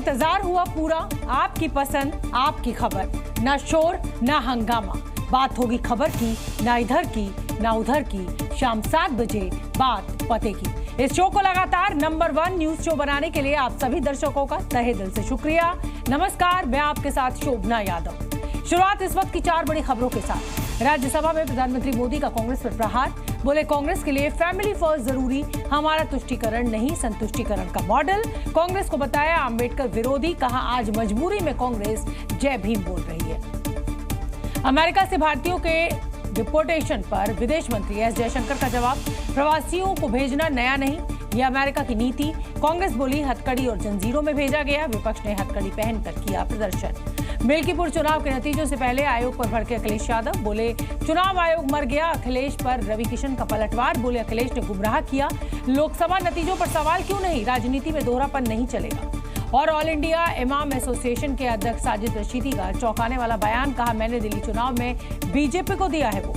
इंतजार हुआ पूरा, आपकी पसंद आपकी खबर, ना शोर ना हंगामा, बात होगी खबर की, ना इधर की ना उधर की, शाम 7 बजे बात पते की। इस शो को लगातार नंबर 1 न्यूज शो बनाने के लिए आप सभी दर्शकों का तहे दिल से शुक्रिया। नमस्कार, मैं आपके साथ शोभना यादव। शुरुआत इस वक्त की 4 बड़ी खबरों के साथ। राज्यसभा में प्रधानमंत्री मोदी का कांग्रेस पर प्रहार, बोले कांग्रेस के लिए फैमिली फर्स्ट जरूरी, हमारा तुष्टीकरण नहीं संतुष्टीकरण का मॉडल। कांग्रेस को बताया अम्बेडकर विरोधी, कहा आज मजबूरी में कांग्रेस जय भीम बोल रही है। अमेरिका से भारतीयों के डिपोर्टेशन पर विदेश मंत्री एस जयशंकर का जवाब, प्रवासियों को भेजना नया नहीं, यह अमेरिका की नीति। कांग्रेस बोली हथकड़ी और जंजीरों में भेजा गया, विपक्ष ने हथकड़ी पहनकर किया प्रदर्शन। मिल्कीपुर चुनाव के नतीजों से पहले आयोग पर भड़के अखिलेश यादव, बोले चुनाव आयोग मर गया, अखिलेश पर रवि किशन का पलटवार, बोले अखिलेश ने गुमराह किया, लोकसभा नतीजों पर सवाल क्यों नहीं, राजनीति में दोहरापन नहीं चलेगा। और ऑल इंडिया इमाम एसोसिएशन के अध्यक्ष साजिद रशीदी का चौंकाने वाला बयान, कहा मैंने दिल्ली चुनाव में बीजेपी को दिया है वो।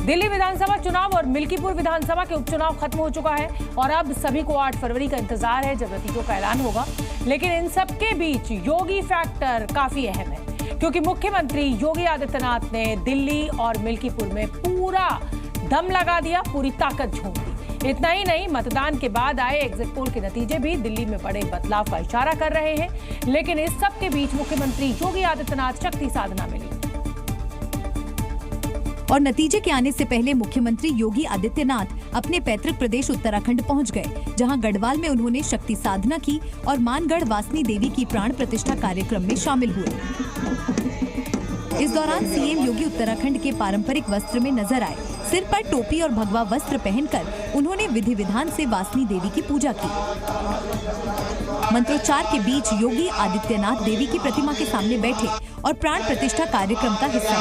दिल्ली विधानसभा चुनाव और मिल्कीपुर विधानसभा के उपचुनाव खत्म हो चुका है और अब सभी को 8 फरवरी का इंतजार है जब नतीजों का ऐलान होगा। लेकिन इन सबके बीच योगी फैक्टर काफी अहम है, क्योंकि मुख्यमंत्री योगी आदित्यनाथ ने दिल्ली और मिल्कीपुर में पूरा दम लगा दिया, पूरी ताकत झोंक दी। इतना ही नहीं, मतदान के बाद आए एग्जिट पोल के नतीजे भी दिल्ली में बड़े बदलाव का इशारा कर रहे हैं। लेकिन इस सब के बीच मुख्यमंत्री योगी आदित्यनाथ शक्ति साधना में ली और नतीजे के आने से पहले मुख्यमंत्री योगी आदित्यनाथ अपने पैतृक प्रदेश उत्तराखंड पहुंच गए, जहां गढ़वाल में उन्होंने शक्ति साधना की और मानगढ़ वासनी देवी की प्राण प्रतिष्ठा कार्यक्रम में शामिल हुए। इस दौरान सीएम योगी उत्तराखंड के पारंपरिक वस्त्र में नजर आए। सिर पर टोपी और भगवा वस्त्र पहनकर उन्होंने विधि विधान से वासनी देवी की पूजा की। मंत्रोच्चार के बीच योगी आदित्यनाथ देवी की प्रतिमा के सामने बैठे और प्राण प्रतिष्ठा कार्यक्रम का हिस्सा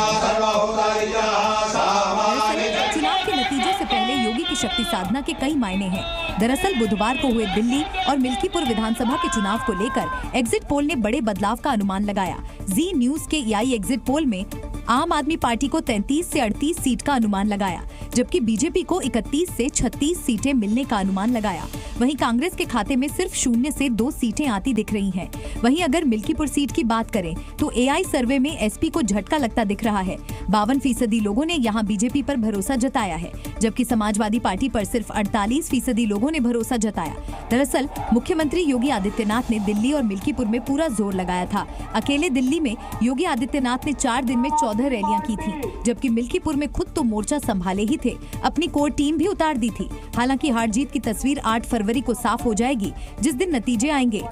बने। चुनाव के नतीजों से पहले योगी की शक्ति साधना के कई मायने हैं। दरअसल बुधवार को हुए दिल्ली और मिल्कीपुर विधानसभा के चुनाव को लेकर एग्जिट पोल ने बड़े बदलाव का अनुमान लगाया। जी न्यूज के EI एग्जिट पोल में आम आदमी पार्टी को 33 से 38 सीट का अनुमान लगाया, जबकि बीजेपी को 31 से 36 सीटें मिलने का अनुमान लगाया। वहीं कांग्रेस के खाते में सिर्फ 0 से 2 सीटें आती दिख रही हैं। वहीं अगर मिल्कीपुर सीट की बात करें तो AI सर्वे में SP को झटका लगता दिख रहा है। 52% लोगों ने यहां बीजेपी पर भरोसा जताया है, जबकि समाजवादी पार्टी पर सिर्फ 48% लोगों ने भरोसा जताया। दरअसल मुख्यमंत्री योगी आदित्यनाथ ने दिल्ली और मिल्कीपुर में पूरा जोर लगाया था। अकेले दिल्ली में योगी आदित्यनाथ ने 4 दिन में 14 रैलियां की थी, जबकि मिल्कीपुर में खुद तो मोर्चा संभाले ही थे, अपनी कोर टीम भी उतार दी थी। हालांकि हार जीत की तस्वीर 8 फरवरी को साफ हो जाएगी, जिस दिन नतीजे आएंगे।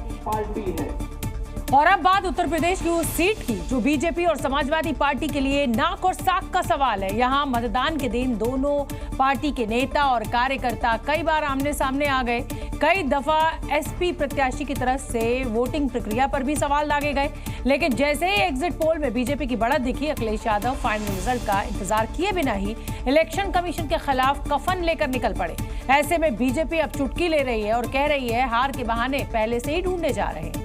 और अब बात उत्तर प्रदेश की उस सीट की जो बीजेपी और समाजवादी पार्टी के लिए नाक और साक का सवाल है। यहाँ मतदान के दिन दोनों पार्टी के नेता और कार्यकर्ता कई बार आमने सामने आ गए। कई दफा SP प्रत्याशी की तरफ से वोटिंग प्रक्रिया पर भी सवाल दागे गए। लेकिन जैसे ही एग्जिट पोल में बीजेपी की बढ़त दिखी, अखिलेश यादव फाइनल रिजल्ट का इंतजार किए बिना ही इलेक्शन कमीशन के खिलाफ कफन लेकर निकल पड़े। ऐसे में बीजेपी अब चुटकी ले रही है और कह रही है हार के बहाने पहले से ही ढूंढे जा रहे हैं।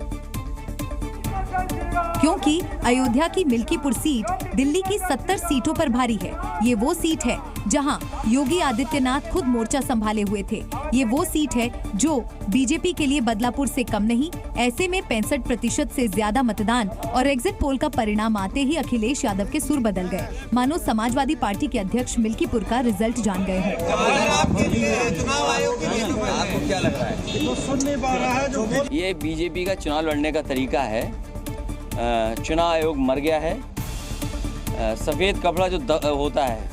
क्योंकि अयोध्या की मिल्कीपुर सीट दिल्ली की 70 सीटों पर भारी है। ये वो सीट है जहां योगी आदित्यनाथ खुद मोर्चा संभाले हुए थे। ये वो सीट है जो बीजेपी के लिए बदलापुर से कम नहीं। ऐसे में 65% से ज्यादा मतदान और एग्जिट पोल का परिणाम आते ही अखिलेश यादव के सुर बदल गए, मानो समाजवादी पार्टी के अध्यक्ष मिल्कीपुर का रिजल्ट जान गए हैं। आपको क्या लग रहा है? ये बीजेपी का चुनाव लड़ने का तरीका है। चुनाव आयोग मर गया है। सफेद कपड़ा जो होता है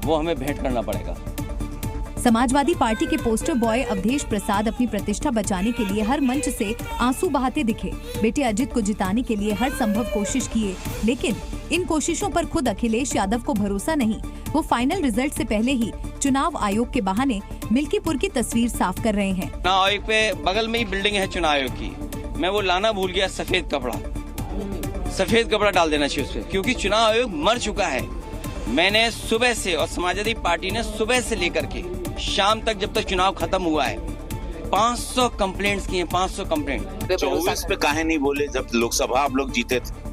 वो हमें भेंट करना पड़ेगा। समाजवादी पार्टी के पोस्टर बॉय अवधेश प्रसाद अपनी प्रतिष्ठा बचाने के लिए हर मंच से आंसू बहाते दिखे। बेटे अजित को जिताने के लिए हर संभव कोशिश किए, लेकिन इन कोशिशों पर खुद अखिलेश यादव को भरोसा नहीं। वो फाइनल रिजल्ट से पहले ही चुनाव आयोग के बहाने मिल्कीपुर की तस्वीर साफ कर रहे हैं। चुनाव आयोग पे बगल में ही बिल्डिंग है चुनाव आयोग की, मैं वो लाना भूल गया। सफेद कपड़ा डाल देना चाहिए उस पर, क्योंकि चुनाव आयोग मर चुका है। मैंने सुबह से और समाजवादी पार्टी ने सुबह से लेकर के शाम तक, जब तक चुनाव खत्म हुआ है, 500 कंप्लेंट्स किए। 500 कंप्लेंट 24 पे काहे नहीं बोले? जब लोकसभा आप लोग जीते थे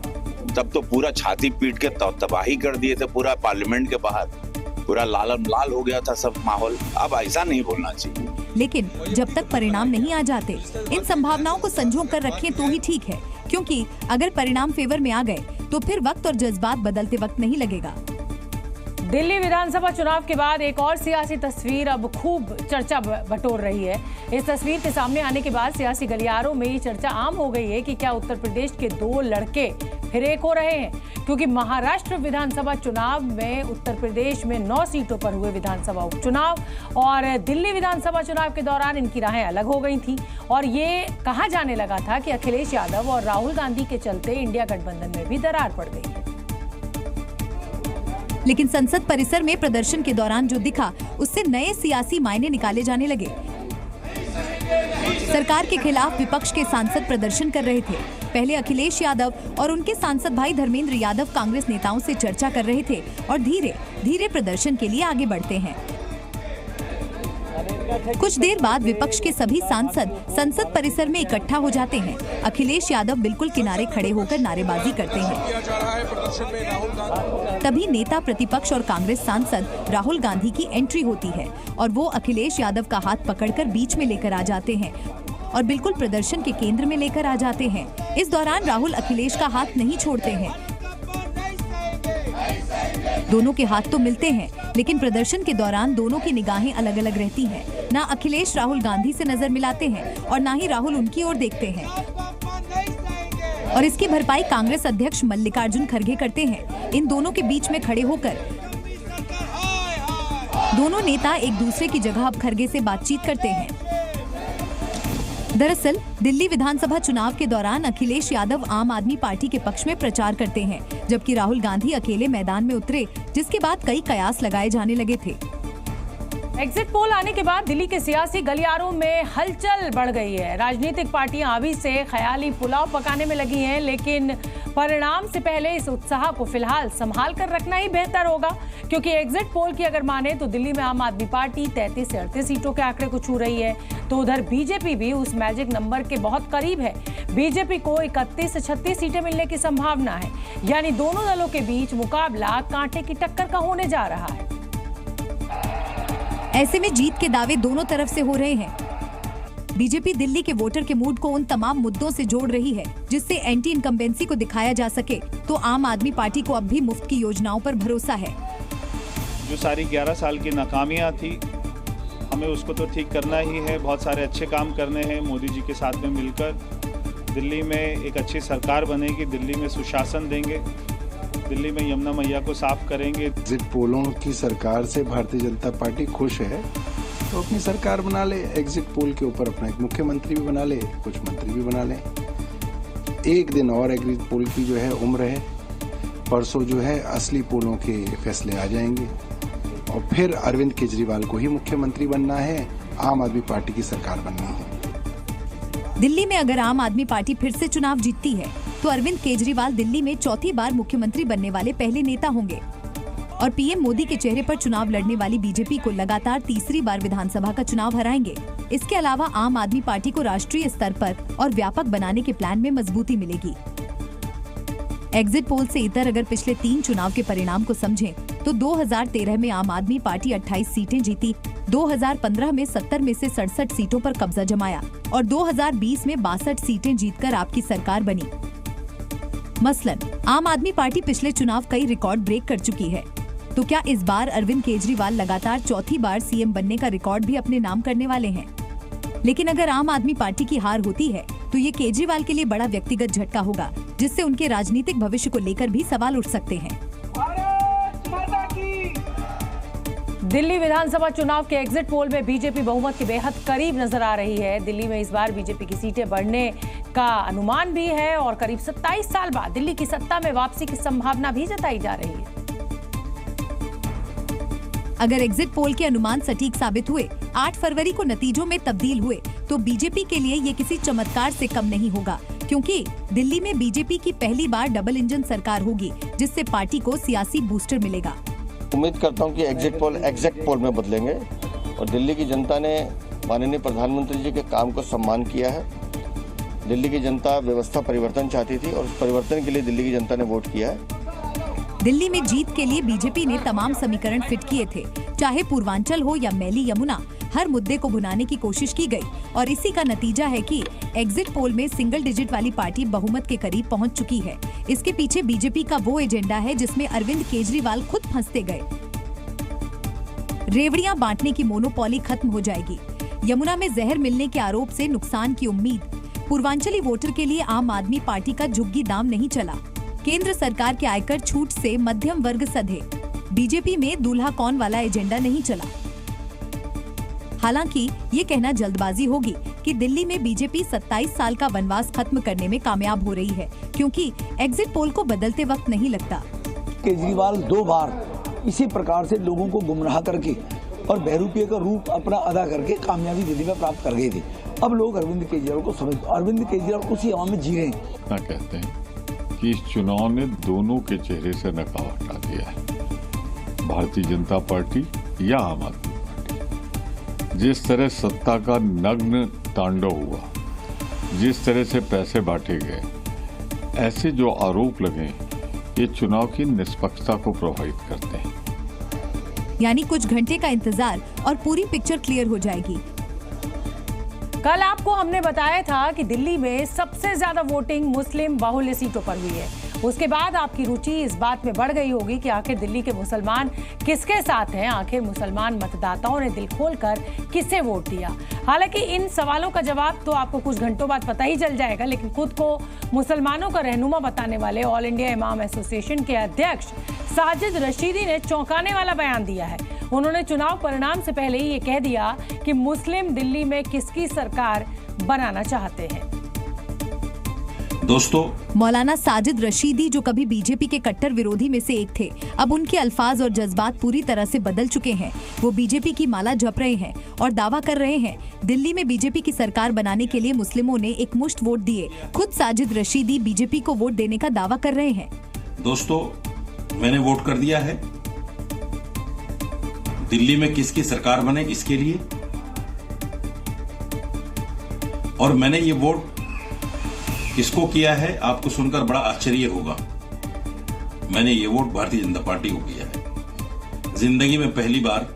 तब तो पूरा छाती पीट के तबाही कर दिए थे। पूरा पार्लियामेंट के बाहर पूरा लाल हो गया था सब माहौल। अब ऐसा नहीं बोलना चाहिए। लेकिन जब तक परिणाम नहीं आ जाते, इन संभावनाओं को संजो कर रखें तो ही ठीक है, क्योंकि अगर परिणाम फेवर में आ गए तो फिर वक्त और जज्बात बदलते वक्त नहीं लगेगा। दिल्ली विधानसभा चुनाव के बाद एक और सियासी तस्वीर अब खूब चर्चा बटोर रही है। इस तस्वीर के सामने आने के बाद सियासी गलियारों में ये चर्चा आम हो गई है कि क्या उत्तर प्रदेश के 2 लड़के फिर एक हो रहे हैं, क्योंकि महाराष्ट्र विधानसभा चुनाव में उत्तर प्रदेश में 9 सीटों पर हुए विधानसभा उपचुनाव और दिल्ली विधानसभा चुनाव के दौरान इनकी राहें अलग हो गई थी और ये कहा जाने लगा था कि अखिलेश यादव और राहुल गांधी के चलते इंडिया गठबंधन में भी दरार पड़ गई है। लेकिन संसद परिसर में प्रदर्शन के दौरान जो दिखा, उससे नए सियासी मायने निकाले जाने लगे। सरकार के खिलाफ विपक्ष के सांसद प्रदर्शन कर रहे थे। पहले अखिलेश यादव और उनके सांसद भाई धर्मेंद्र यादव कांग्रेस नेताओं से चर्चा कर रहे थे और धीरे धीरे प्रदर्शन के लिए आगे बढ़ते हैं। कुछ देर बाद विपक्ष के सभी सांसद संसद परिसर में इकट्ठा हो जाते हैं। अखिलेश यादव बिल्कुल किनारे खड़े होकर नारेबाजी करते हैं। तभी नेता प्रतिपक्ष और कांग्रेस सांसद राहुल गांधी की एंट्री होती है और वो अखिलेश यादव का हाथ पकड़कर बीच में लेकर आ जाते हैं और बिल्कुल प्रदर्शन के केंद्र में लेकर आ जाते हैं। इस दौरान राहुल अखिलेश का हाथ नहीं छोड़ते हैं। दोनों के हाथ तो मिलते हैं, लेकिन प्रदर्शन के दौरान दोनों की निगाहें अलग अलग रहती हैं। ना अखिलेश राहुल गांधी से नजर मिलाते हैं और ना ही राहुल उनकी ओर देखते हैं। और इसकी भरपाई कांग्रेस अध्यक्ष मल्लिकार्जुन खड़गे करते हैं। इन दोनों के बीच में खड़े होकर दोनों नेता एक दूसरे की जगह अब खड़गे से बातचीत करते हैं। दरअसल दिल्ली विधानसभा चुनाव के दौरान अखिलेश यादव आम आदमी पार्टी के पक्ष में प्रचार करते हैं, जबकि राहुल गांधी अकेले मैदान में उतरे, जिसके बाद कई कयास लगाए जाने लगे थे। एग्जिट पोल आने के बाद दिल्ली के सियासी गलियारों में हलचल बढ़ गई है। राजनीतिक पार्टियां अभी से ख्याली पुलाव पकाने में लगी हैं, लेकिन परिणाम से पहले इस उत्साह को फिलहाल संभाल कर रखना ही बेहतर होगा, क्योंकि एग्जिट पोल की अगर माने तो दिल्ली में आम आदमी पार्टी 33 से 38 सीटों के आंकड़े को छू रही है, तो उधर बीजेपी भी उस मैजिक नंबर के बहुत करीब है। बीजेपी को 31 से 36 सीटें मिलने की संभावना है, यानी दोनों दलों के बीच मुकाबला कांटे की टक्कर का होने जा रहा है। ऐसे में जीत के दावे दोनों तरफ से हो रहे हैं। बीजेपी दिल्ली के वोटर के मूड को उन तमाम मुद्दों से जोड़ रही है जिससे एंटी इनकम्बेंसी को दिखाया जा सके, तो आम आदमी पार्टी को अब भी मुफ्त की योजनाओं पर भरोसा है। जो सारी 11 साल की नाकामियां थी, हमें उसको तो ठीक करना ही है। बहुत सारे अच्छे काम करने हैं। मोदी जी के साथ में मिलकर दिल्ली में एक अच्छी सरकार बनेगी, दिल्ली में सुशासन देंगे, दिल्ली में यमुना मैया को साफ करेंगे। एग्जिट पोलों की सरकार से भारतीय जनता पार्टी खुश है, तो अपनी सरकार बना ले। एग्जिट पोल के ऊपर अपना एक मुख्यमंत्री भी बना ले, कुछ मंत्री भी बना ले। एक दिन और एग्जिट पोल की जो है उम्र है, परसों जो है असली पोलों के फैसले आ जाएंगे और फिर अरविंद केजरीवाल को ही मुख्यमंत्री बनना है, आम आदमी पार्टी की सरकार बननी है। दिल्ली में अगर आम आदमी पार्टी फिर से चुनाव जीतती है तो अरविंद केजरीवाल दिल्ली में चौथी बार मुख्यमंत्री बनने वाले पहले नेता होंगे और पीएम मोदी के चेहरे पर चुनाव लड़ने वाली बीजेपी को लगातार तीसरी बार विधानसभा का चुनाव हराएंगे। इसके अलावा आम आदमी पार्टी को राष्ट्रीय स्तर पर और व्यापक बनाने के प्लान में मजबूती मिलेगी। एग्जिट पोल से इतर अगर पिछले 3 चुनाव के परिणाम को समझें तो 2013 में आम आदमी पार्टी 28 सीटें जीती, 2015 में 70 में से 67 सीटों पर कब्जा जमाया और 2020 में 62 सीटें जीतकर आपकी सरकार बनी। मसलन आम आदमी पार्टी पिछले चुनाव कई रिकॉर्ड ब्रेक कर चुकी है, तो क्या इस बार अरविंद केजरीवाल लगातार चौथी बार सीएम बनने का रिकॉर्ड भी अपने नाम करने वाले हैं? लेकिन अगर आम आदमी पार्टी की हार होती है तो ये केजरीवाल के लिए बड़ा व्यक्तिगत झटका होगा, जिससे उनके राजनीतिक भविष्य को लेकर भी सवाल उठ सकते हैं। दिल्ली विधानसभा चुनाव के एग्जिट पोल में बीजेपी बहुमत के बेहद करीब नजर आ रही है। दिल्ली में इस बार बीजेपी की सीटें बढ़ने का अनुमान भी है और करीब 27 साल बाद दिल्ली की सत्ता में वापसी की संभावना भी जताई जा रही है। अगर एग्जिट पोल के अनुमान सटीक साबित हुए, 8 फरवरी को नतीजों में तब्दील हुए, तो बीजेपी के लिए ये किसी चमत्कार से कम नहीं होगा, क्योंकि दिल्ली में बीजेपी की पहली बार डबल इंजन सरकार होगी, जिससे पार्टी को सियासी बूस्टर मिलेगा। उम्मीद करता हूं कि एग्जिट पोल एग्जैक्ट पोल में बदलेंगे और दिल्ली की जनता ने माननीय प्रधानमंत्री जी के काम को सम्मान किया है। दिल्ली की जनता व्यवस्था परिवर्तन चाहती थी और उस परिवर्तन के लिए दिल्ली की जनता ने वोट किया है। दिल्ली में जीत के लिए बीजेपी ने तमाम समीकरण फिट किए थे, चाहे पूर्वांचल हो या मैली यमुना, हर मुद्दे को भुनाने की कोशिश की गई और इसी का नतीजा है कि एग्जिट पोल में सिंगल डिजिट वाली पार्टी बहुमत के करीब पहुंच चुकी है। इसके पीछे बीजेपी का वो एजेंडा है जिसमें अरविंद केजरीवाल खुद फंसते गए। रेवड़ियां बांटने की मोनोपोली खत्म हो जाएगी। यमुना में जहर मिलने के आरोप से नुकसान की उम्मीद। पूर्वांचली वोटर के लिए आम आदमी पार्टी का झुग्गी दाम नहीं चला। केंद्र सरकार के आयकर छूट से मध्यम वर्ग सधे। बीजेपी में दूल्हा कौन वाला एजेंडा नहीं चला। हालांकि ये कहना जल्दबाजी होगी कि दिल्ली में बीजेपी 27 साल का वनवास खत्म करने में कामयाब हो रही है, क्योंकि एग्जिट पोल को बदलते वक्त नहीं लगता। केजरीवाल 2 बार इसी प्रकार से लोगों को गुमराह करके और बहरूपिये का रूप अपना अदा करके कामयाबी दिल्ली में प्राप्त कर गए थे। अब लोग अरविंद केजरीवाल को समझ, अरविंद केजरीवाल उसी हवा में जी रहे हैं। क्या कहते हैं कि इस चुनाव ने दोनों के चेहरे से नकाब हटा दिया है, भारतीय जनता पार्टी या आम आदमी पार्टी। जिस तरह सत्ता का नग्न तांडव हुआ, जिस तरह से पैसे बांटे गए, ऐसे जो आरोप लगे, ये चुनाव की निष्पक्षता को प्रभावित करते हैं। यानी कुछ घंटे का इंतजार और पूरी पिक्चर क्लियर हो जाएगी। कल आपको हमने बताया था कि दिल्ली में सबसे ज्यादा वोटिंग मुस्लिम बाहुल्य सीटों पर हुई है। उसके बाद आपकी रुचि इस बात में बढ़ गई होगी कि आखिर दिल्ली के मुसलमान किसके साथ हैं, आखिर मुसलमान मतदाताओं ने दिल खोलकर किसे वोट दिया। हालांकि इन सवालों का जवाब तो आपको कुछ घंटों बाद पता ही चल जाएगा, लेकिन खुद को मुसलमानों का रहनुमा बताने वाले ऑल इंडिया इमाम एसोसिएशन के अध्यक्ष साजिद रशीदी ने चौंकाने वाला बयान दिया है। उन्होंने चुनाव परिणाम से पहले ही ये कह दिया कि मुस्लिम दिल्ली में किसकी सरकार बनाना चाहते हैं। दोस्तों, मौलाना साजिद रशीदी जो कभी बीजेपी के कट्टर विरोधी में से एक थे, अब उनके अल्फाज और जज्बात पूरी तरह से बदल चुके हैं। वो बीजेपी की माला जप रहे हैं और दावा कर रहे हैं दिल्ली में बीजेपी की सरकार बनाने के लिए मुस्लिमों ने एक मुश्त वोट दिए। खुद साजिद रशीदी बीजेपी को वोट देने का दावा कर रहे हैं। दोस्तों, मैंने वोट कर दिया है दिल्ली में किसकी सरकार बने इसके लिए, और मैंने ये वोट किसको किया है आपको सुनकर बड़ा आश्चर्य होगा। मैंने ये वोट भारतीय जनता पार्टी को किया है। जिंदगी में पहली बार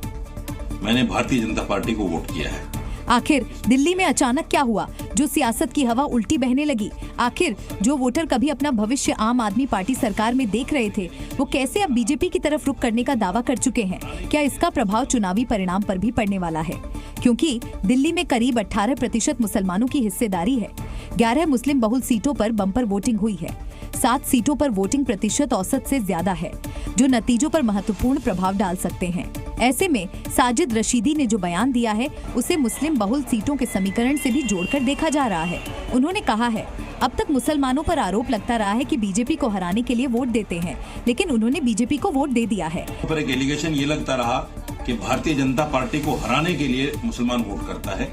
मैंने भारतीय जनता पार्टी को वोट किया है। आखिर दिल्ली में अचानक क्या हुआ जो सियासत की हवा उल्टी बहने लगी? आखिर जो वोटर कभी अपना भविष्य आम आदमी पार्टी सरकार में देख रहे थे, वो कैसे अब बीजेपी की तरफ रुख करने का दावा कर चुके हैं? क्या इसका प्रभाव चुनावी परिणाम पर भी पड़ने वाला है? क्योंकि दिल्ली में करीब 18% मुसलमानों की हिस्सेदारी है। 11 मुस्लिम बहुल सीटों पर बम्पर वोटिंग हुई है। 7 सीटों पर वोटिंग प्रतिशत औसत से ज्यादा है, जो नतीजों पर महत्वपूर्ण प्रभाव डाल सकते हैं। ऐसे में साजिद रशीदी ने जो बयान दिया है, उसे मुस्लिम बहुल सीटों के समीकरण से भी जोड़कर देखा जा रहा है। उन्होंने कहा है, अब तक मुसलमानों पर आरोप लगता रहा है कि बीजेपी को हराने के लिए वोट देते हैं, लेकिन उन्होंने बीजेपी को वोट दे दिया है। पर एक एलिगेशन ये लगता रहा कि भारतीय जनता पार्टी को हराने के लिए मुसलमान वोट करता है,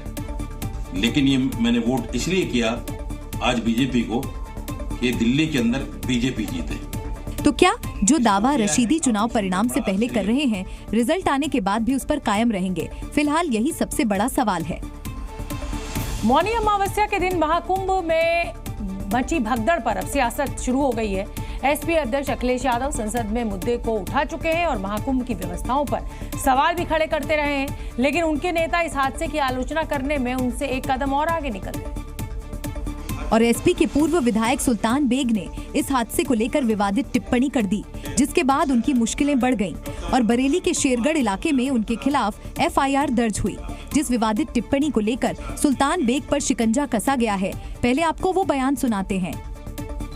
लेकिन ये मैंने वोट इसलिए किया आज बीजेपी को कि दिल्ली के अंदर बीजेपी जीते। तो क्या जो दावा रशीदी चुनाव परिणाम से पहले कर रहे हैं, रिजल्ट आने के बाद भी उस पर कायम रहेंगे? फिलहाल यही सबसे बड़ा सवाल है। मौनी अमावस्या के दिन महाकुंभ में मची भगदड़ पर अब सियासत शुरू हो गई है। एसपी अध्यक्ष अखिलेश यादव संसद में मुद्दे को उठा चुके हैं और महाकुंभ की व्यवस्थाओं पर सवाल भी खड़े करते रहे हैं, लेकिन उनके नेता इस हादसे की आलोचना करने में उनसे एक कदम और आगे निकल गए। और एसपी के पूर्व विधायक सुल्तान बेग ने इस हादसे को लेकर विवादित टिप्पणी कर दी, जिसके बाद उनकी मुश्किलें बढ़ गईं और बरेली के शेरगढ़ इलाके में उनके खिलाफ एफआईआर दर्ज हुई। जिस विवादित टिप्पणी को लेकर सुल्तान बेग पर शिकंजा कसा गया है, पहले आपको वो बयान सुनाते हैं।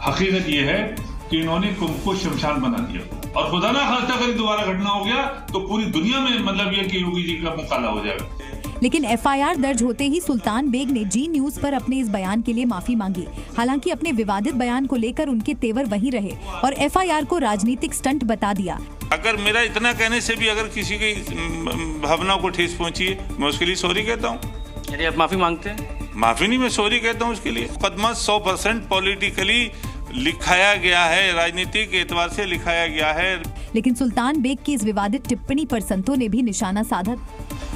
हकीकत ये है कि इन्होंने कुंभ को शमशान बना दिया और खुदा ना खास्ता अगर दोबारा घटना हो गया तो पूरी दुनिया में मतलब ये कि योगी जी का मुकाला हो जाएगा। लेकिन एफआईआर दर्ज होते ही सुल्तान बेग ने जी न्यूज पर अपने इस बयान के लिए माफी मांगी। हालांकि अपने विवादित बयान को लेकर उनके तेवर वहीं रहे और एफआईआर को राजनीतिक स्टंट बता दिया। अगर मेरा इतना कहने से भी अगर किसी की भावनाओं को ठेस पहुंची है, मैं उसके लिए सॉरी कहता हूँ। यदि आप माफी मांगते हैं? माफी नहीं, मैं सॉरी कहता हूँ उसके लिए। मुकदमा 100% पॉलिटिकली लिखाया गया है, राजनीतिक एतबार से लिखाया गया है। लेकिन सुल्तान बेग की इस विवादित टिप्पणी पर संतों ने भी निशाना साधा।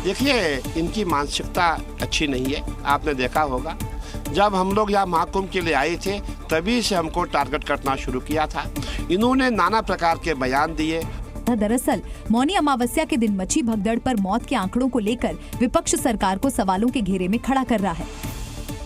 देखिए, इनकी मानसिकता अच्छी नहीं है। आपने देखा होगा जब हम लोग यहाँ महाकुंभ के लिए आए थे, तभी से हमको टारगेट करना शुरू किया था। इन्होंने नाना प्रकार के बयान दिए दरअसल मौनी अमावस्या के दिन मची भगदड़ पर मौत के आंकड़ों को लेकर विपक्ष सरकार को सवालों के घेरे में खड़ा कर रहा है।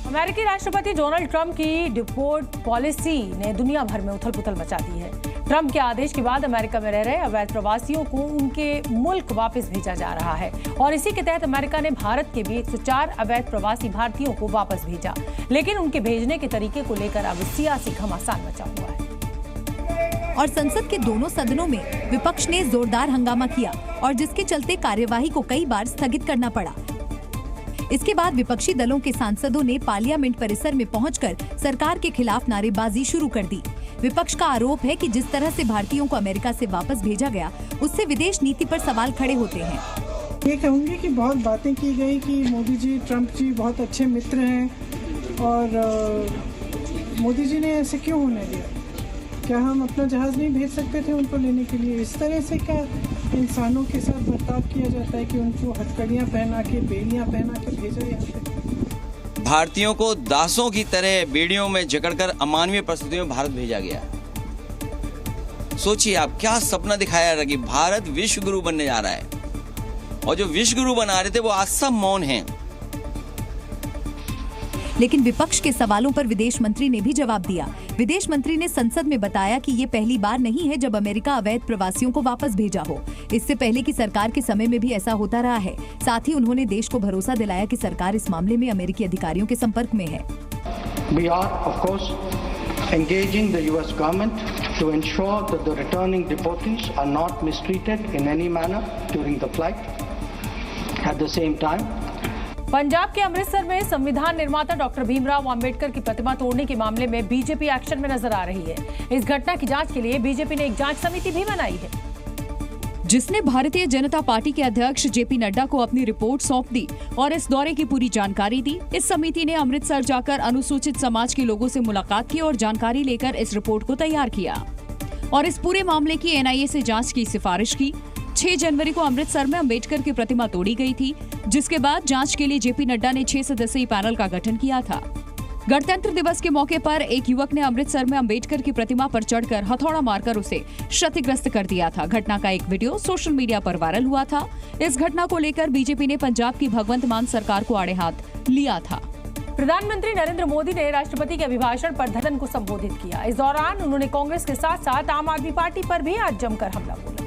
अमेरिकी राष्ट्रपति डोनाल्ड ट्रंप की डिपोर्ट पॉलिसी ने दुनिया भर में उथल-पुथल मचा दी है। ट्रंप के आदेश के बाद अमेरिका में रह रहे अवैध प्रवासियों को उनके मुल्क वापस भेजा जा रहा है और इसी के तहत अमेरिका ने भारत के भी 104 अवैध प्रवासी भारतीयों को वापस भेजा, लेकिन उनके भेजने के तरीके को लेकर अब सियासी घमासान मचा हुआ है। और संसद के दोनों सदनों में विपक्ष ने जोरदार हंगामा किया और जिसके चलते कार्यवाही को कई बार स्थगित करना पड़ा। इसके बाद विपक्षी दलों के सांसदों ने पार्लियामेंट परिसर में पहुंचकर सरकार के खिलाफ नारेबाजी शुरू कर दी। विपक्ष का आरोप है कि जिस तरह से भारतीयों को अमेरिका से वापस भेजा गया, उससे विदेश नीति पर सवाल खड़े होते हैं। ये कहूँगी कि बहुत बातें की गई कि मोदी जी, ट्रंप जी बहुत अच्छे मित्र हैं और मोदी जी ने ऐसे क्यों होने दिया? क्या हम अपना जहाज नहीं भेज सकते थे उनको लेने के लिए? इस तरह से क्या इंसानों के साथ बर्ताव किया जाता है कि उनको हथकड़ियाँ पहना के, बेड़ियाँ पहना के भेजा यहाँ पे? भारतीयों को दासों की तरह बेड़ियों में जकड़कर अमानवीय परिस्थितियों में भारत भेजा गया। सोचिए आप, क्या सपना दिखाया रहा कि भारत विश्व गुरु बनने जा रहा है और जो विश्व गुरु बना रहे थे वो आज सब मौन हैं। लेकिन विपक्ष के सवालों पर विदेश मंत्री ने भी जवाब दिया। विदेश मंत्री ने संसद में बताया कि ये पहली बार नहीं है जब अमेरिका अवैध प्रवासियों को वापस भेजा हो। इससे पहले की सरकार के समय में भी ऐसा होता रहा है। साथ ही उन्होंने देश को भरोसा दिलाया कि सरकार इस मामले में अमेरिकी अधिकारियों के संपर्क में है। We are, of course, engaging the US government to ensure that the returning deportees are not mistreated in any manner during the flight. At the same time, Punjab के अमृतसर में संविधान निर्माता डॉक्टर भीमराव अंबेडकर की प्रतिमा तोड़ने के मामले में बीजेपी एक्शन में नजर आ रही है। इस घटना की जांच के लिए बीजेपी ने एक जांच समिति भी बनाई है, जिसने भारतीय जनता पार्टी के अध्यक्ष जेपी नड्डा को अपनी रिपोर्ट सौंप दी और इस दौरे की पूरी जानकारी दी। इस समिति ने अमृतसर जाकर अनुसूचित समाज के लोगों से मुलाकात की और जानकारी लेकर इस रिपोर्ट को तैयार किया और इस पूरे मामले की एनआईए से जांच की सिफारिश की। 6 जनवरी को अमृतसर में अंबेडकर की प्रतिमा तोड़ी गई थी, जिसके बाद जांच के लिए जेपी नड्डा ने 6 सदस्यीय पैनल का गठन किया था। गणतंत्र दिवस के मौके पर एक युवक ने अमृतसर में अंबेडकर की प्रतिमा पर चढ़कर हथौड़ा मारकर उसे क्षतिग्रस्त कर दिया था। घटना का एक वीडियो सोशल मीडिया पर वायरल हुआ था। इस घटना को लेकर बीजेपी ने पंजाब की भगवंत मान सरकार को आड़े हाथ लिया था। प्रधानमंत्री नरेंद्र मोदी ने राष्ट्रपति के अभिभाषण पर धरन को संबोधित किया। इस दौरान उन्होंने कांग्रेस के साथ साथ आम आदमी पार्टी पर भी आज जमकर हमला बोला।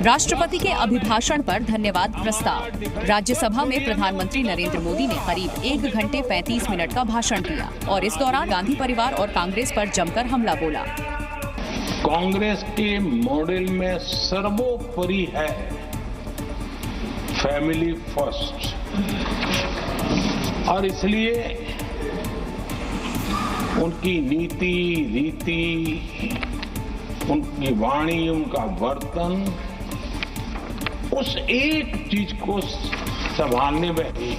राष्ट्रपति के अभिभाषण पर धन्यवाद प्रस्ताव। राज्यसभा में प्रधानमंत्री नरेंद्र मोदी ने करीब 1 घंटे 35 मिनट का भाषण दिया और इस दौरान गांधी परिवार और कांग्रेस पर जमकर हमला बोला। कांग्रेस के मॉडल में सर्वोपरि है फैमिली फर्स्ट और इसलिए उनकी नीति, रीति, उनकी वाणी, उनका वर्तन उस एक चीज को संभालने में ही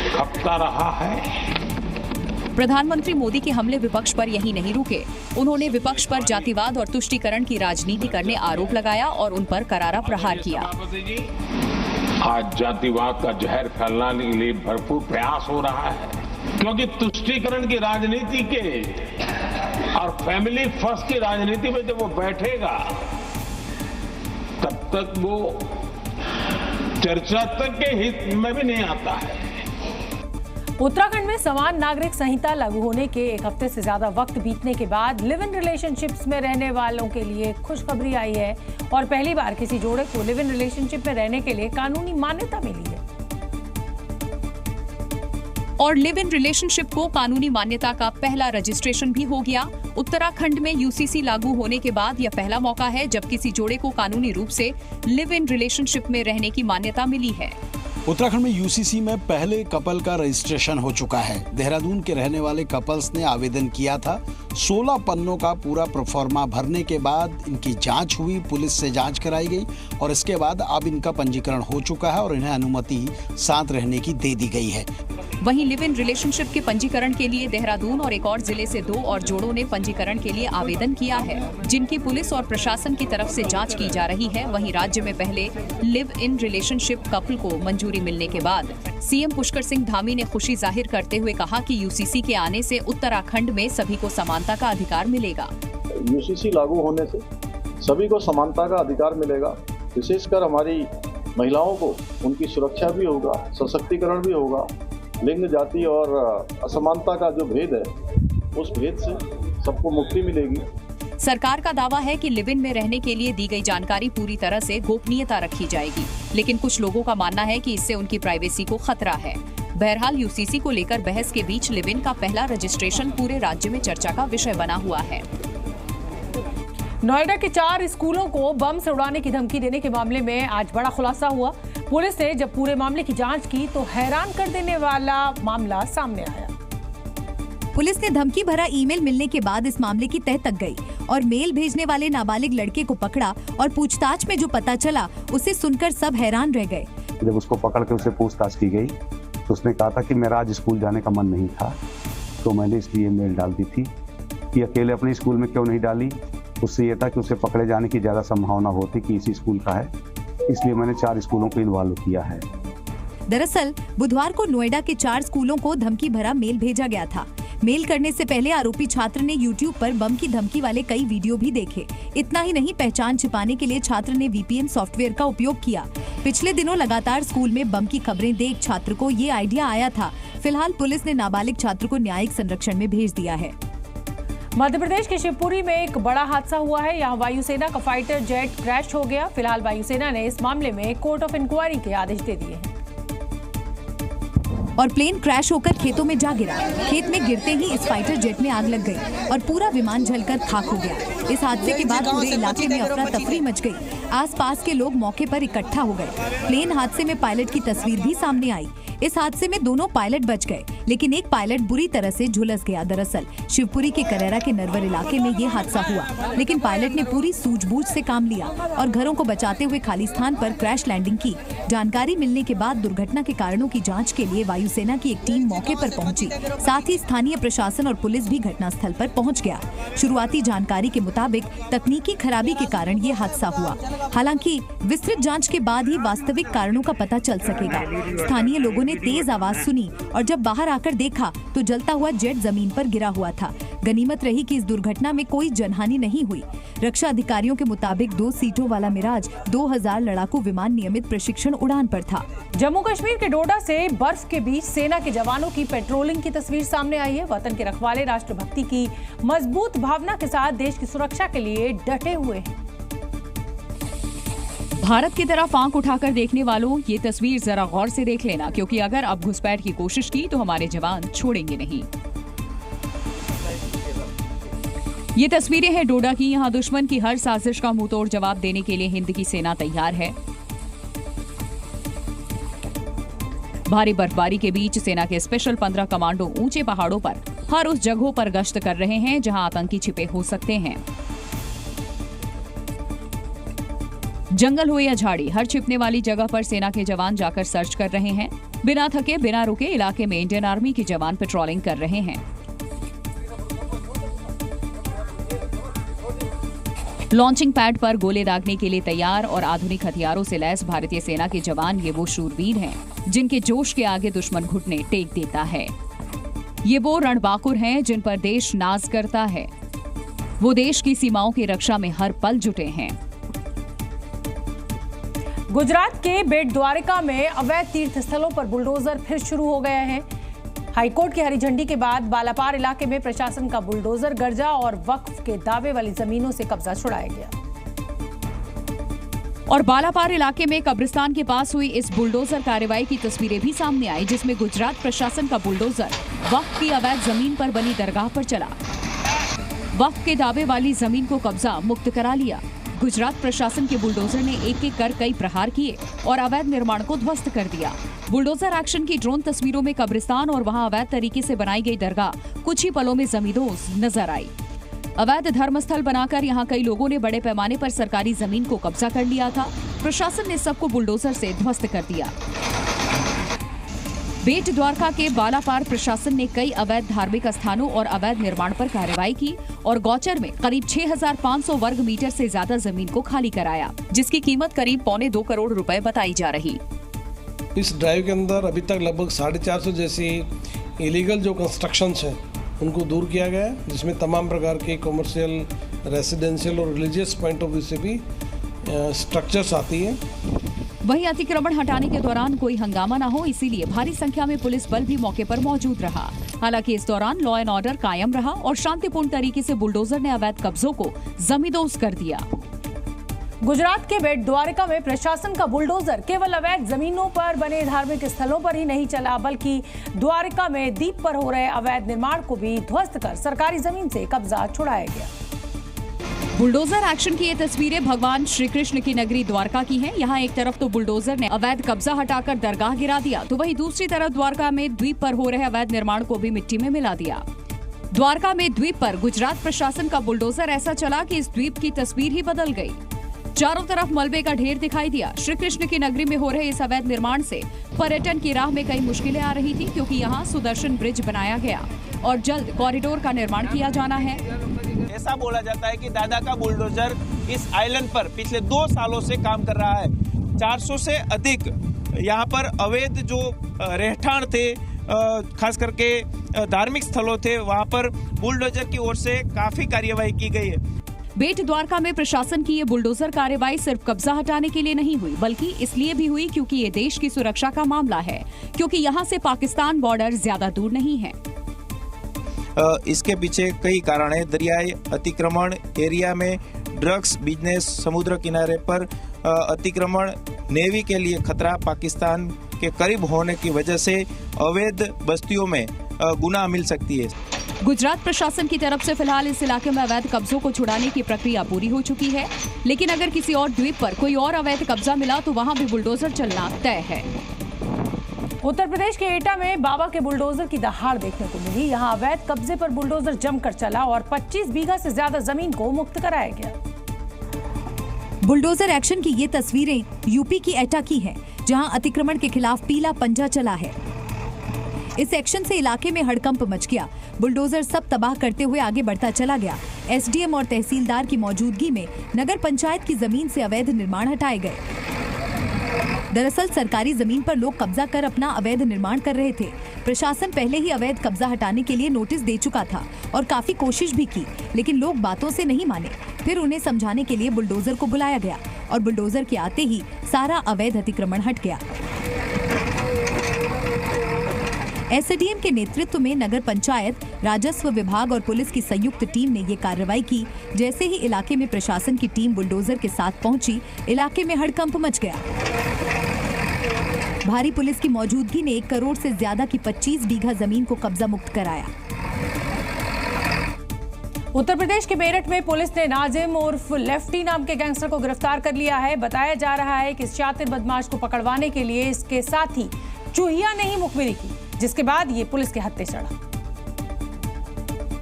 खपता रहा है। प्रधानमंत्री मोदी के हमले विपक्ष पर यही नहीं रुके। उन्होंने विपक्ष पर जातिवाद और तुष्टीकरण की राजनीति करने आरोप लगाया और उन पर करारा प्रहार किया। आज जातिवाद का जहर फैलाने के लिए भरपूर प्रयास हो रहा है, क्योंकि तुष्टीकरण की राजनीति के और फैमिली फर्स्ट की राजनीति में जब वो बैठेगा तब तक वो चर्चा तक के हित में भी नहीं आता है। उत्तराखंड में समान नागरिक संहिता लागू होने के 1 हफ्ते से ज्यादा वक्त बीतने के बाद लिव इन रिलेशनशिप्स में रहने वालों के लिए खुशखबरी आई है और पहली बार किसी जोड़े को लिव इन रिलेशनशिप में रहने के लिए कानूनी मान्यता मिली है। और लिव इन रिलेशनशिप को कानूनी मान्यता का पहला रजिस्ट्रेशन भी हो गया। उत्तराखंड में यूसीसी लागू होने के बाद यह पहला मौका है जब किसी जोड़े को कानूनी रूप से लिव इन रिलेशनशिप में रहने की मान्यता मिली है। उत्तराखंड में यूसीसी में पहले कपल का रजिस्ट्रेशन हो चुका है। देहरादून के रहने वाले कपल्स ने आवेदन किया था। 16 पन्नों का पूरा प्रोफॉर्मा भरने के बाद इनकी जांच हुई, पुलिस से जांच कराई गई और इसके बाद अब इनका पंजीकरण हो चुका है और इन्हें अनुमति साथ रहने की दे दी गई है। वहीं लिव इन रिलेशनशिप के पंजीकरण के लिए देहरादून और एक और जिले से 2 और जोड़ों ने पंजीकरण के लिए आवेदन किया है, जिनकी पुलिस और प्रशासन की तरफ से जांच की जा रही है। वहीं राज्य में पहले लिव इन रिलेशनशिप कपल को मंजूरी मिलने के बाद सीएम पुष्कर सिंह धामी ने खुशी जाहिर करते हुए कहा कि यूसीसी के आने से उत्तराखंड में सभी को समानता का अधिकार मिलेगा। यूसीसी लागू होने से सभी को समानता का अधिकार मिलेगा। विशेषकर हमारी महिलाओं को उनकी सुरक्षा भी होगा, सशक्तिकरण भी होगा। लिंग, जाति और असमानता का जो भेद है, उस भेद से सबको मुक्ति मिलेगी। सरकार का दावा है कि लिव इन में रहने के लिए दी गई जानकारी पूरी तरह से गोपनीयता रखी जाएगी, लेकिन कुछ लोगों का मानना है कि इससे उनकी प्राइवेसी को खतरा है। बहरहाल यूसीसी को लेकर बहस के बीच लिव इन का पहला रजिस्ट्रेशन पूरे राज्य में चर्चा का विषय बना हुआ है। नोएडा के 4 स्कूलों को बम से उड़ाने की धमकी देने के मामले में आज बड़ा खुलासा हुआ। पुलिस ने जब पूरे मामले की जांच की तो हैरान कर देने वाला मामला सामने आया। पुलिस ने धमकी भरा ईमेल मिलने के बाद इस मामले की तह तक गई और मेल भेजने वाले नाबालिग लड़के को पकड़ा और पूछताछ में जो पता चला उसे सुनकर सब हैरान रह गए। जब उसको पकड़ के उसे पूछताछ की गई तो उसने कहा था कि मेरा आज स्कूल जाने का मन नहीं था, तो मैंने इसलिए मेल डाल दी थी। कि अकेले अपने स्कूल में क्यों नहीं डाली, उससे ये था कि उसे पकड़े जाने की ज्यादा संभावना होती कि इसी स्कूल का है, इसलिए मैंने 4 स्कूलों को इन्वॉल्व किया है। दरअसल बुधवार को नोएडा के 4 स्कूलों को धमकी भरा मेल भेजा गया था। मेल करने से पहले आरोपी छात्र ने YouTube पर बम की धमकी वाले कई वीडियो भी देखे। इतना ही नहीं, पहचान छिपाने के लिए छात्र ने VPN सॉफ्टवेयर का उपयोग किया। पिछले दिनों लगातार स्कूल में बम की खबरें देख छात्र को ये आइडिया आया था। फिलहाल पुलिस ने नाबालिग छात्र को न्यायिक संरक्षण में भेज दिया है। मध्य प्रदेश के शिवपुरी में एक बड़ा हादसा हुआ है। यहाँ वायुसेना का फाइटर जेट क्रैश हो गया। फिलहाल वायुसेना ने इस मामले में कोर्ट ऑफ इंक्वायरी के आदेश दे दिए हैं। और प्लेन क्रैश होकर खेतों में जा गिरा। खेत में गिरते ही इस फाइटर जेट में आग लग गई और पूरा विमान जलकर खाक हो गया। इस हादसे के बाद पूरे इलाके में अफरा तफरी मच गई। आसपास के लोग मौके पर इकट्ठा हो गए। प्लेन हादसे में पायलट की तस्वीर भी सामने आई। इस हादसे में दोनों पायलट बच गए, लेकिन एक पायलट बुरी तरह से झुलस गया। दरअसल शिवपुरी के करेरा के नरवर इलाके में ये हादसा हुआ, लेकिन पायलट ने पूरी सूझबूझ से काम लिया और घरों को बचाते हुए खाली स्थान पर क्रैश लैंडिंग की। जानकारी मिलने के बाद दुर्घटना के कारणों की जांच के लिए वायुसेना की एक टीम मौके पर पहुंची। साथ ही स्थानीय प्रशासन और पुलिस भी घटनास्थल पर पहुंच गया। शुरुआती जानकारी के मुताबिक तकनीकी खराबी के कारण ये हादसा हुआ। हालांकि विस्तृत जांच के बाद ही वास्तविक कारणों का पता चल सकेगा। स्थानीय लोगों ने तेज आवाज सुनी और जब बाहर आकर देखा तो जलता हुआ जेट जमीन पर गिरा हुआ था। गनीमत रही कि इस दुर्घटना में कोई जनहानि नहीं हुई। रक्षा अधिकारियों के मुताबिक 2 सीटों वाला मिराज 2000 लड़ाकू विमान नियमित प्रशिक्षण उड़ान पर था। जम्मू कश्मीर के डोडा से बर्फ के बीच सेना के जवानों की पेट्रोलिंग की तस्वीर सामने आई है। वतन के रखवाले राष्ट्रभक्ति की मजबूत भावना के साथ देश की सुरक्षा के लिए डटे हुए हैं। भारत की तरफ आंख उठाकर देखने वालों, ये तस्वीर जरा गौर से देख लेना, क्योंकि अगर अब घुसपैठ की कोशिश की तो हमारे जवान छोड़ेंगे नहीं। ये तस्वीरें हैं डोडा की। यहाँ दुश्मन की हर साजिश का मुंहतोड़ जवाब देने के लिए हिंद की सेना तैयार है। भारी बर्फबारी के बीच सेना के स्पेशल 15 कमांडो ऊंचे पहाड़ों पर हर उस जगहों पर गश्त कर रहे हैं जहां आतंकी छिपे हो सकते हैं। जंगल हो या झाड़ी, हर छिपने वाली जगह पर सेना के जवान जाकर सर्च कर रहे हैं। बिना थके बिना रुके इलाके में इंडियन आर्मी के जवान पेट्रोलिंग कर रहे हैं। लॉन्चिंग पैड पर गोले दागने के लिए तैयार और आधुनिक हथियारों से लैस भारतीय सेना के जवान ये वो शूरवीर हैं जिनके जोश के आगे दुश्मन घुटने टेक देता है। ये वो रणबांकुर हैं जिन पर देश नाज करता है। वो देश की सीमाओं की रक्षा में हर पल जुटे हैं। गुजरात के बेट द्वारका में अवैध तीर्थ स्थलों पर बुलडोजर फिर शुरू हो गया है। हाईकोर्ट की हरी झंडी के बाद बालापार इलाके में प्रशासन का बुलडोजर गरजा और वक्फ के दावे वाली जमीनों से कब्जा छुड़ाया गया। और बालापार इलाके में कब्रिस्तान के पास हुई इस बुलडोजर कार्रवाई की तस्वीरें भी सामने आई, जिसमें गुजरात प्रशासन का बुलडोजर वक्फ की अवैध जमीन पर बनी दरगाह पर चला। वक्फ के दावे वाली जमीन को कब्जा मुक्त करा लिया। गुजरात प्रशासन के बुलडोजर ने एक एक कर कई प्रहार किए और अवैध निर्माण को ध्वस्त कर दिया। बुलडोजर एक्शन की ड्रोन तस्वीरों में कब्रिस्तान और वहां अवैध तरीके से बनाई गई दरगाह कुछ ही पलों में जमींदोज नजर आई। अवैध धर्मस्थल बनाकर यहां कई लोगों ने बड़े पैमाने पर सरकारी जमीन को कब्जा कर लिया था। प्रशासन ने सबको बुलडोजर से ध्वस्त कर दिया। बेट द्वारका के बालापार प्रशासन ने कई अवैध धार्मिक स्थानों और अवैध निर्माण पर कार्रवाई की और गौचर में करीब 6500 वर्ग मीटर से ज्यादा जमीन को खाली कराया, जिसकी कीमत करीब 2.25 करोड़ रुपए बताई जा रही। इस ड्राइव के अंदर अभी तक लगभग 450 जैसी इलीगल जो कंस्ट्रक्शंस हैं उनको दूर किया गया है, जिसमें तमाम प्रकार के कॉमर्शियल रेसिडेंशियल और रिलीजियस पॉइंट ऑफ व्यू से भी स्ट्रक्चर्स आती हैं। वहीं अतिक्रमण हटाने के दौरान कोई हंगामा न हो, इसीलिए भारी संख्या में पुलिस बल भी मौके पर मौजूद रहा। हालांकि इस दौरान लॉ एंड ऑर्डर कायम रहा और शांतिपूर्ण तरीके से बुलडोजर ने अवैध कब्जों को जमींदोज कर दिया। गुजरात के बेट द्वारका में प्रशासन का बुलडोजर केवल अवैध जमीनों पर बने धार्मिक स्थलों पर ही नहीं चला, बल्कि द्वारका में द्वीप पर हो रहे अवैध निर्माण को भी ध्वस्त कर सरकारी जमीन से कब्जा छुड़ाया गया। बुलडोजर एक्शन की ये तस्वीरें भगवान श्री कृष्ण की नगरी द्वारका की हैं। यहाँ एक तरफ तो बुलडोजर ने अवैध कब्जा हटाकर दरगाह गिरा दिया, तो वहीं दूसरी तरफ द्वारका में द्वीप पर हो रहे अवैध निर्माण को भी मिट्टी में मिला दिया। द्वारका में द्वीप पर गुजरात प्रशासन का बुलडोजर ऐसा चला कि इस द्वीप की तस्वीर ही बदल गई। चारों तरफ मलबे का ढेर दिखाई दिया। श्री कृष्ण की नगरी में हो रहे इस अवैध निर्माण से पर्यटन की राह में कई मुश्किलें आ रही थी, क्योंकि यहाँ सुदर्शन ब्रिज बनाया गया और जल्द कॉरिडोर का निर्माण किया जाना है। ऐसा बोला जाता है कि दादा का बुलडोजर इस आइलैंड पर पिछले 2 सालों से काम कर रहा है। 400 से अधिक यहाँ पर अवैध जो रहठान थे, खास करके धार्मिक स्थलों थे, वहाँ पर बुलडोजर की ओर से काफी कार्यवाही की गई है। बेट द्वारका में प्रशासन की ये बुलडोजर कार्रवाई सिर्फ कब्जा हटाने के लिए नहीं हुई, बल्कि इसलिए भी हुई क्योंकि ये देश की सुरक्षा का मामला है, क्योंकि यहाँ से पाकिस्तान बॉर्डर ज्यादा दूर नहीं है। इसके पीछे कई कारण है। दरियाई अतिक्रमण, एरिया में ड्रग्स बिजनेस, समुद्र किनारे पर अतिक्रमण, नेवी के लिए खतरा, पाकिस्तान के करीब होने की वजह से अवैध बस्तियों में गुनाह मिल सकती है। गुजरात प्रशासन की तरफ से फिलहाल इस इलाके में अवैध कब्जों को छुड़ाने की प्रक्रिया पूरी हो चुकी है, लेकिन अगर किसी और द्वीप पर कोई और अवैध कब्जा मिला तो वहाँ भी बुलडोजर चलना तय है। उत्तर प्रदेश के एटा में बाबा के बुलडोजर की दहाड़ देखने को मिली। यहाँ अवैध कब्जे पर बुलडोजर जमकर चला और 25 बीघा से ज्यादा जमीन को मुक्त कराया गया। बुलडोजर एक्शन की ये तस्वीरें यूपी की एटा की हैं, जहां अतिक्रमण के खिलाफ पीला पंजा चला है। इस एक्शन से इलाके में हड़कंप मच गया। बुलडोजर सब तबाह करते हुए आगे बढ़ता चला गया। एसडीएम और तहसीलदार की मौजूदगी में नगर पंचायत की जमीन से अवैध निर्माण हटाए गए। दरअसल सरकारी जमीन पर लोग कब्जा कर अपना अवैध निर्माण कर रहे थे। प्रशासन पहले ही अवैध कब्जा हटाने के लिए नोटिस दे चुका था और काफी कोशिश भी की, लेकिन लोग बातों से नहीं माने। फिर उन्हें समझाने के लिए बुलडोजर को बुलाया गया और बुलडोजर के आते ही सारा अवैध अतिक्रमण हट गया। एसडीएम के नेतृत्व में नगर पंचायत, राजस्व विभाग और पुलिस की संयुक्त टीम ने ये कार्रवाई की। जैसे ही इलाके में प्रशासन की टीम बुलडोजर के साथ पहुंची, इलाके में हड़कंप मच गया। भारी पुलिस की मौजूदगी ने 1 करोड़ से ज्यादा की 25 बीघा जमीन को कब्जा मुक्त कराया। उत्तर प्रदेश के मेरठ में पुलिस ने नाजिम उर्फ लेफ्टी नाम के गैंगस्टर को गिरफ्तार कर लिया है। बताया जा रहा है कि इस शातिर बदमाश को पकड़वाने के लिए इसके साथी चूहिया ने ही मुखबिरी की, जिसके बाद ये पुलिस के हत्थे चढ़ा।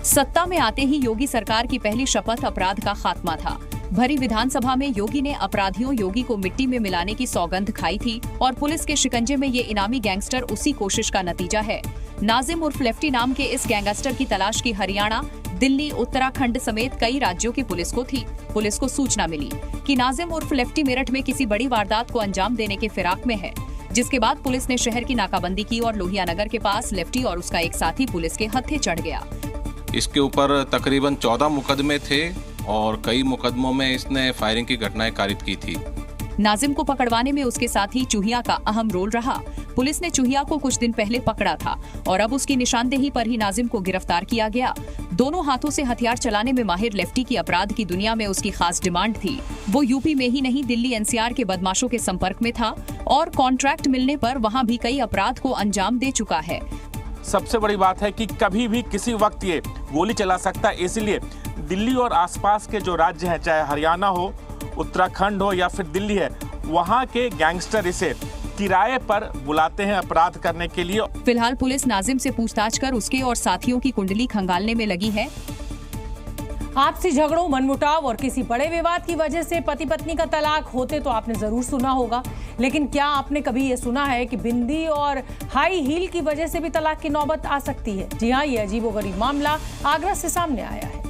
सत्ता में आते ही योगी सरकार की पहली शपथ अपराध का खात्मा था। भरी विधानसभा में योगी ने अपराधियों योगी को मिट्टी में मिलाने की सौगंध खाई थी और पुलिस के शिकंजे में ये इनामी गैंगस्टर उसी कोशिश का नतीजा है। नाजिम उर्फ लेफ्टी नाम के इस गैंगस्टर की तलाश की हरियाणा, दिल्ली, उत्तराखंड समेत कई राज्यों की पुलिस को थी। पुलिस को सूचना मिली कि नाजिम उर्फ लेफ्टी मेरठ में किसी बड़ी वारदात को अंजाम देने के फिराक में है, जिसके बाद पुलिस ने शहर की नाकाबंदी की और लोहिया नगर के पास लेफ्टी और उसका एक साथी पुलिस के हत्थे चढ़ गया। इसके ऊपर तकरीबन 14 मुकदमे थे और कई मुकदमों में इसने फायरिंग की घटनाएं कारित की थी। नाजिम को पकड़वाने में उसके साथी चूहिया का अहम रोल रहा। पुलिस ने चूहिया को कुछ दिन पहले पकड़ा था और अब उसकी निशानदेही पर ही नाजिम को गिरफ्तार किया गया। दोनों हाथों से हथियार चलाने में माहिर लेफ्टी की अपराध की दुनिया में उसकी खास डिमांड थी। वो यूपी में ही नहीं, दिल्ली एनसीआर के बदमाशों के संपर्क में था और कॉन्ट्रैक्ट मिलने पर वहाँ भी कई अपराध को अंजाम दे चुका है। सबसे बड़ी बात है कि कभी भी किसी वक्त ये गोली चला सकता है, इसलिए दिल्ली और आसपास के जो राज्य हैं, चाहे हरियाणा हो, उत्तराखंड हो या फिर दिल्ली है, वहाँ के गैंगस्टर इसे किराए पर बुलाते हैं अपराध करने के लिए। फिलहाल पुलिस नाजिम से पूछताछ कर उसके और साथियों की कुंडली खंगालने में लगी है। आपसी झगड़ों, मनमुटाव और किसी बड़े विवाद की वजह से पति पत्नी का तलाक होते तो आपने जरूर सुना होगा, लेकिन क्या आपने कभी ये सुना है कि बिंदी और हाई हील की वजह से भी तलाक की नौबत आ सकती है? जी हाँ, ये अजीबोगरीब मामला आगरा से सामने आया है।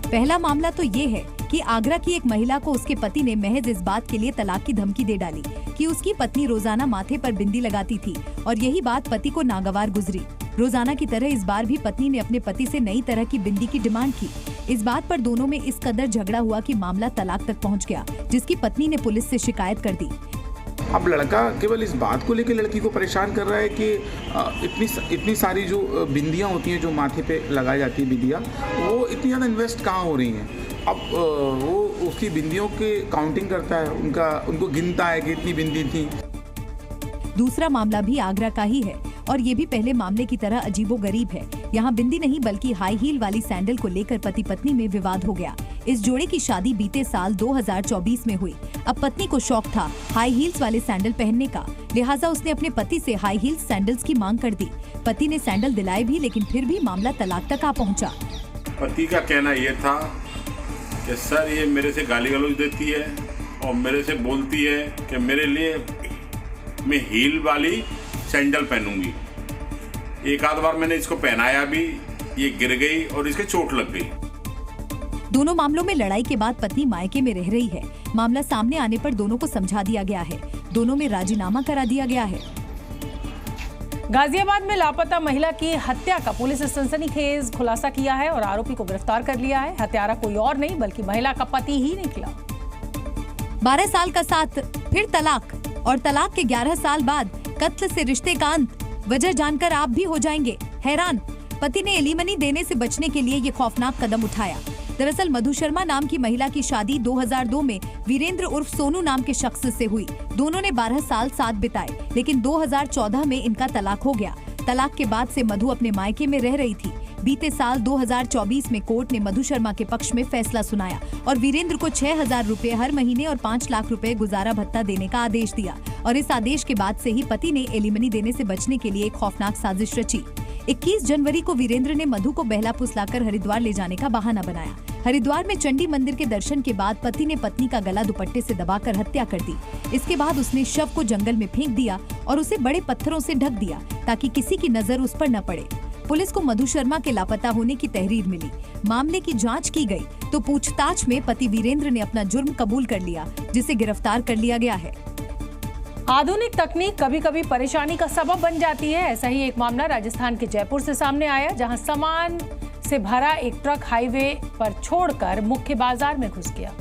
पहला मामला तो ये है कि आगरा की एक महिला को उसके पति ने महज इस बात के लिए तलाक की धमकी दे डाली कि उसकी पत्नी रोजाना माथे पर बिंदी लगाती थी और यही बात पति को नागवार गुजरी। रोजाना की तरह इस बार भी पत्नी ने अपने पति से नई तरह की बिंदी की डिमांड की। इस बात पर दोनों में इस कदर झगड़ा हुआ कि मामला तलाक तक पहुंच गया, जिसकी पत्नी ने पुलिस से शिकायत कर दी। अब लड़का केवल इस बात को लेकर लड़की को परेशान कर रहा है कि इतनी सारी जो बिंदियाँ होती हैं, जो माथे पे लगाई जाती है बिंदियाँ, वो इतनी ज़्यादा इन्वेस्ट कहाँ हो रही हैं। अब वो उसकी बिंदियों के काउंटिंग करता है, उनको गिनता है कि इतनी बिंदी थी। दूसरा मामला भी आगरा का ही है और ये भी पहले मामले की तरह अजीबोगरीब है। यहाँ बिंदी नहीं बल्कि हाई हील वाली सैंडल को लेकर पति पत्नी में विवाद हो गया। इस जोड़े की शादी बीते साल 2024 में हुई। अब पत्नी को शौक था हाई हील्स वाले सैंडल पहनने का, लिहाजा उसने अपने पति से हाई हील्स सैंडल्स की मांग कर दी। पति ने सैंडल दिलाए भी, लेकिन फिर भी मामला तलाक तक आ पहुँचा। पति का कहना ये था कि सर ये मेरे से गाली गलौज देती है और मेरे से बोलती है कि मेरे लिए मैं हील वाली सैंडल पहनूंगी। एक आध बार मैंने इसको पहनाया भी, ये गिर गई और इसके चोट लग गई। दोनों मामलों में लड़ाई के बाद पत्नी मायके में रह रही है। मामला सामने आने पर दोनों को समझा दिया गया है। दोनों में राजीनामा करा दिया गया है। गाजियाबाद में लापता महिला की हत्या का पुलिस ने सनसनीखेज खुलासा किया है और आरोपी को गिरफ्तार कर लिया है। हत्यारा कोई और नहीं बल्कि महिला का पति ही निकला। 12 साल का साथ, फिर तलाक और तलाक के 11 साल बाद कत्ल से रिश्ते का अंत। वजह जानकर आप भी हो जाएंगे हैरान। पति ने एलिमनी देने से बचने के लिए ये खौफनाक कदम उठाया। दरअसल मधु शर्मा नाम की महिला की शादी 2002 में वीरेंद्र उर्फ सोनू नाम के शख्स से हुई। दोनों ने 12 साल साथ बिताए, लेकिन 2014 में इनका तलाक हो गया। तलाक के बाद से मधु अपने मायके में रह रही थी। बीते साल 2024 में कोर्ट ने मधु शर्मा के पक्ष में फैसला सुनाया और वीरेंद्र को 6,000 रुपए हर महीने और 5 लाख रुपए गुजारा भत्ता देने का आदेश दिया। और इस आदेश के बाद से ही पति ने एलिमनी देने से बचने के लिए एक खौफनाक साजिश रची। 21 जनवरी को वीरेंद्र ने मधु को बहला फुसलाकर हरिद्वार ले जाने का बहाना बनाया। हरिद्वार में चंडी मंदिर के दर्शन के बाद पति ने पत्नी का गला दुपट्टे से दबाकर हत्या कर दी। इसके बाद उसने शव को जंगल में फेंक दिया और उसे बड़े पत्थरों से ढक दिया ताकि किसी की नजर उस पर न पड़े। पुलिस को मधु शर्मा के लापता होने की तहरीर मिली। मामले की जांच की गई तो पूछताछ में पति वीरेंद्र ने अपना जुर्म कबूल कर लिया, जिसे गिरफ्तार कर लिया गया है। आधुनिक तकनीक कभी कभी परेशानी का सबब बन जाती है। ऐसा ही एक मामला राजस्थान के जयपुर से सामने आया, जहां सामान से भरा एक ट्रक हाईवे पर छोड़कर मुख्य बाजार में घुस गया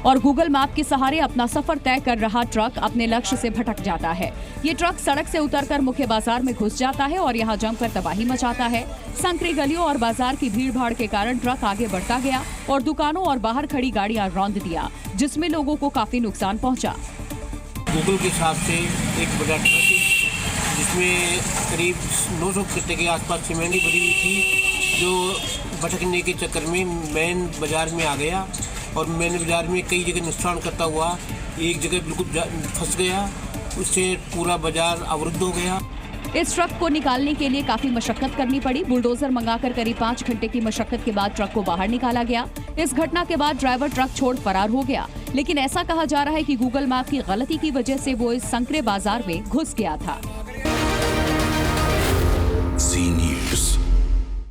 और गूगल मैप के सहारे अपना सफर तय कर रहा ट्रक अपने लक्ष्य से भटक जाता है। ये ट्रक सड़क से उतरकर मुख्य बाजार में घुस जाता है और यहाँ जमकर तबाही मचाता है। संकरी गलियों और बाजार की भीड़ भाड़ के कारण ट्रक आगे बढ़ता गया और दुकानों और बाहर खड़ी गाड़ियां रौंद दिया, जिसमें लोगों को काफी नुकसान पहुँचा। गूगल के हिसाब से एक बड़ा ट्रक जिसमें करीब 900 कट्टे के आसपास सीमेंट भरी हुई थी, जो भटकने के चक्कर में मेन बाजार में आ गया और मेन बाजार में कई जगह नुकसान करता हुआ एक जगह बिल्कुल फंस गया। उससे पूरा बाजार अवरुद्ध हो गया। इस ट्रक को निकालने के लिए काफी मशक्कत करनी पड़ी। बुलडोजर मंगाकर करीब 5 घंटे की मशक्कत के बाद ट्रक को बाहर निकाला गया। इस घटना के बाद ड्राइवर ट्रक छोड़ फरार हो गया, लेकिन ऐसा कहा जा रहा है कि गूगल मैप की गलती की वजह से वो इस संकरे बाजार में घुस गया था।